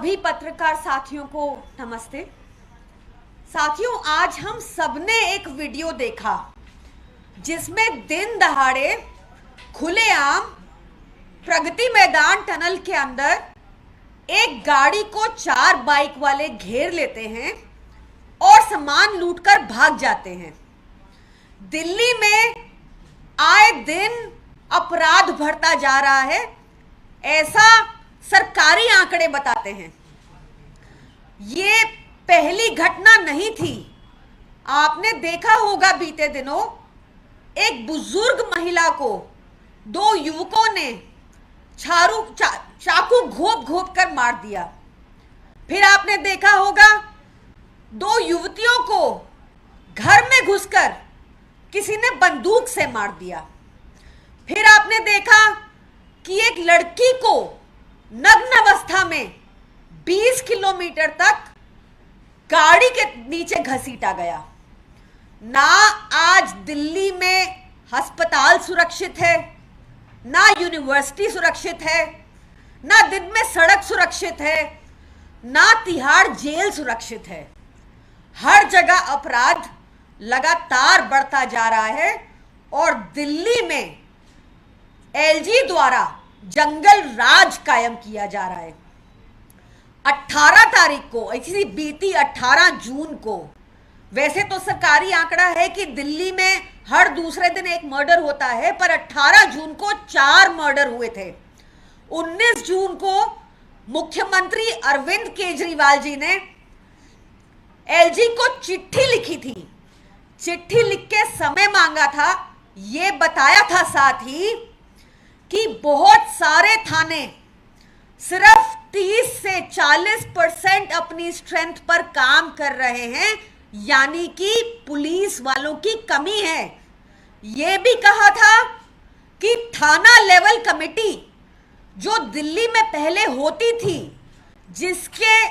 सभी पत्रकार साथियों को नमस्ते। साथियों, आज हम सबने एक वीडियो देखा जिसमें दिन दहाड़े खुलेआम प्रगति मैदान टनल के अंदर एक गाड़ी को 4 बाइक वाले घेर लेते हैं और सामान लूटकर भाग जाते हैं। दिल्ली में आए दिन अपराध बढ़ता जा रहा है, ऐसा सरकारी आंकड़े बताते हैं। ये पहली घटना नहीं थी। आपने देखा होगा बीते दिनों एक बुजुर्ग महिला को 2 युवकों ने चाकू घोंप घोंप कर मार दिया। फिर आपने देखा होगा 2 युवतियों को घर में घुसकर किसी ने बंदूक से मार दिया। फिर आपने देखा कि एक लड़की को नग्न अवस्था में 20 किलोमीटर तक गाड़ी के नीचे घसीटा गया। ना आज दिल्ली में अस्पताल सुरक्षित है, ना यूनिवर्सिटी सुरक्षित है, ना दिन में सड़क सुरक्षित है, ना तिहाड़ जेल सुरक्षित है। हर जगह अपराध लगातार बढ़ता जा रहा है और दिल्ली में एलजी द्वारा जंगल राज कायम किया जा रहा है। 18 तारीख को, इसी बीती 18 जून को, वैसे तो सरकारी आंकड़ा है कि दिल्ली में हर दूसरे दिन एक मर्डर होता है, पर 18 जून को 4 मर्डर हुए थे। 19 जून को मुख्यमंत्री अरविंद केजरीवाल जी ने एलजी को चिट्ठी लिखी थी। चिट्ठी लिख के समय मांगा था, ये बताया था साथ ही कि बहुत सारे थाने सिर्फ 30 से 40% अपनी स्ट्रेंथ पर काम कर रहे हैं, यानी कि पुलिस वालों की कमी है। यह भी कहा था कि थाना लेवल कमेटी जो दिल्ली में पहले होती थी, जिसके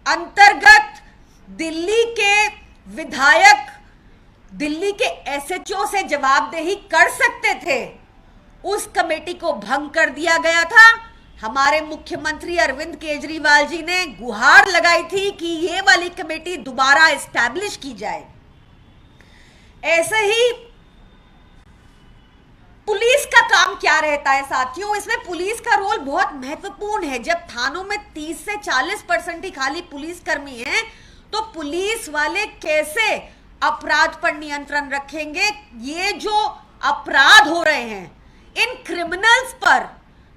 अंतर्गत दिल्ली के विधायक दिल्ली के एसएचओ से जवाबदेही कर सकते थे, उस कमेटी को भंग कर दिया गया था। हमारे मुख्यमंत्री अरविंद केजरीवाल जी ने गुहार लगाई थी कि ये वाली कमेटी दोबारा एस्टैब्लिश की जाए। ऐसे ही पुलिस का काम क्या रहता है साथियों, इसमें पुलिस का रोल बहुत महत्वपूर्ण है। जब थानों में 30 से 40% ही खाली पुलिस कर्मी हैं, तो पुलिस वाले कैसे अपराध पर नियंत्रण रखेंगे? ये जो अपराध हो रहे हैं, इन क्रिमिनल्स पर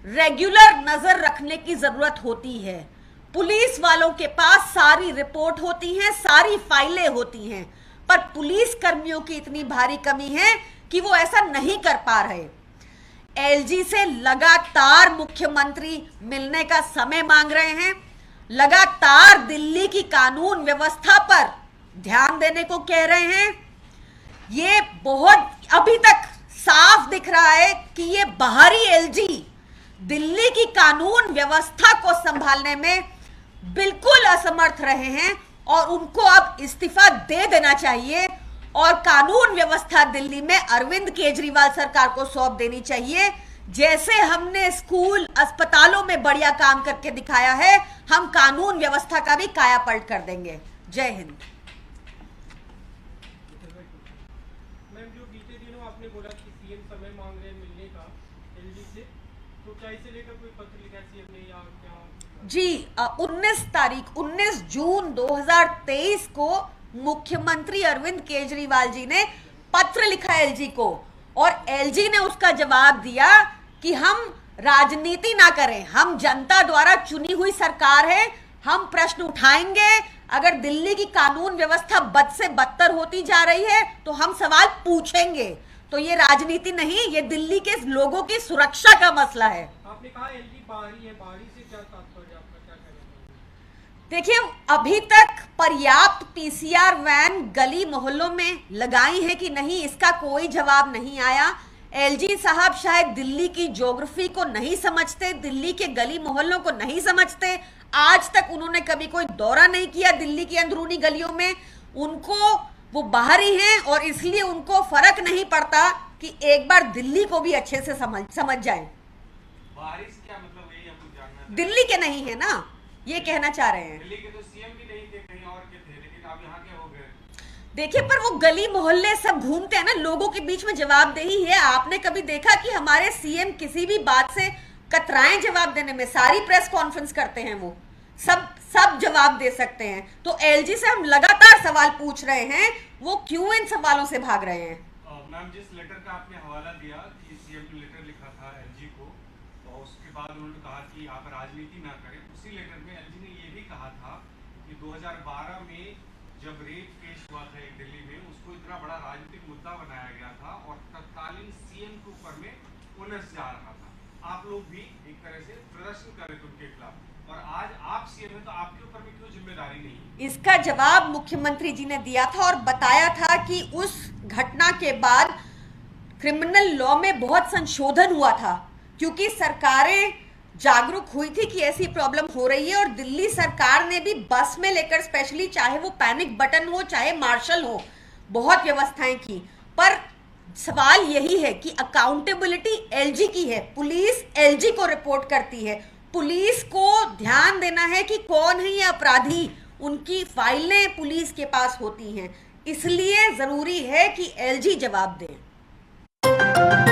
रेगुलर नजर रखने की जरूरत होती है। पुलिस वालों के पास सारी रिपोर्ट होती है, सारी फाइलें होती हैं, पर पुलिस कर्मियों की इतनी भारी कमी है कि वो ऐसा नहीं कर पा रहे। एलजी से लगातार मुख्यमंत्री मिलने का समय मांग रहे हैं, लगातार दिल्ली की कानून व्यवस्था पर ध्यान देने को कह रहे हैं। ये बहुत अभी तक साफ दिख रहा है कि ये बाहरी एलजी दिल्ली की कानून व्यवस्था को संभालने में बिल्कुल असमर्थ रहे हैं और उनको अब इस्तीफा दे देना चाहिए और कानून व्यवस्था दिल्ली में अरविंद केजरीवाल सरकार को सौंप देनी चाहिए। जैसे हमने स्कूल अस्पतालों में बढ़िया काम करके दिखाया है, हम कानून व्यवस्था का भी कायापलट कर देंगे। जय हिंद। आपने बोला कि सीएम समय मांग रहे हैं मिलने का एलजी से, तो क्या इसे लेकर कोई पत्र लिखा सीएम ने या क्या? जी, 19 जून 2023 को मुख्यमंत्री अरविंद केजरीवाल जी ने पत्र लिखा एलजी को और एलजी ने उसका जवाब दिया कि हम राजनीति ना करें, हम जनता द्वारा चुनी हुई सरकार है, हम प्रश्न उठाएंगे। अगर दिल्ली की कानून व्यवस्था बद से बदतर होती जा रही है तो हम सवाल पूछेंगे। तो ये राजनीति नहीं, ये दिल्ली के लोगों की सुरक्षा का मसला है। आपने कहा एलजी बाहरी है, बाहरी से क्या तात्पर्य, आपका क्या कहना है? देखिए, अभी तक पर्याप्त पीसीआर वैन गली मोहल्लों में लगाई है कि नहीं, इसका कोई जवाब नहीं आया। एलजी साहब शायद दिल्ली की ज्योग्राफी को नहीं समझते, दिल्ली के गली मोहल्लों को नहीं समझते। आज तक उन्होंने कभी कोई दौरा नहीं किया दिल्ली की अंदरूनी गलियों में। उनको, वो बाहरी हैं और इसलिए उनको फर्क नहीं पड़ता कि एक बार दिल्ली को भी अच्छे से समझ जाए। बाहरी से क्या मतलब है, ये आपको जानना है? दिल्ली के नहीं है ना, ये कहना चाह रहे हैं। दिल्ली के तो सीएम भी नहीं थे, कहीं और के थे, लेकिन अब यहाँ के हो गए। देखिए, पर वो गली मोहल्ले सब घूमते हैं ना, लोगों के बीच में जवाबदेही है। आपने कभी देखा कि हमारे सीएम किसी भी बात से कतराएं जवाब देने में? सारी प्रेस कॉन्फ्रेंस करते हैं वो, सब जवाब दे सकते हैं। तो एलजी से हम लगातार सवाल पूछ रहे हैं, वो क्यों इन सवालों से भाग रहे हैं? मैम, जिस लेटर का आपने हवाला दिया कि सीएम ने लेटर लिखा था एलजी को, और उसके बाद उन्होंने कहा कि आप राजनीति ना करें, उसी लेटर में एलजी ने ये भी कहा था कि 2012 में जब रेप केस हुआ था एक दिल्ली में, उसको इतना बड़ा राजनीतिक मुद्दा बनाया गया था और तत्कालीन सीएम के ऊपर में उलझ जा रहा था। आप लोग भी एक तरह से प्रदर्शन कर रहे थे उनके खिलाफ, और आज आप सीएम हैं तो आपके ऊपर में क्यों जिम्मेदारी नहीं है? इसका जवाब मुख्यमंत्री जी ने दिया था और बताया था कि उस घटना के बाद क्रिमिनल लॉ में बहुत संशोधन हुआ था, क्योंकि सरकारें जागरूक हुई थी कि ऐसी प्रॉब्लम हो रही है। और दिल्ली सरकार ने भी बस में लेकर, स्पेशली चाहे वो पैनिक बटन हो चाहे मार्शल हो, बहुत व्यवस्थाएं की। पर सवाल यही है कि अकाउंटेबिलिटी एलजी की है, पुलिस एलजी को रिपोर्ट करती है। पुलिस को ध्यान देना है कि कौन है ये अपराधी, उनकी फाइलें पुलिस के पास होती हैं। इसलिए जरूरी है कि एलजी जवाब दें।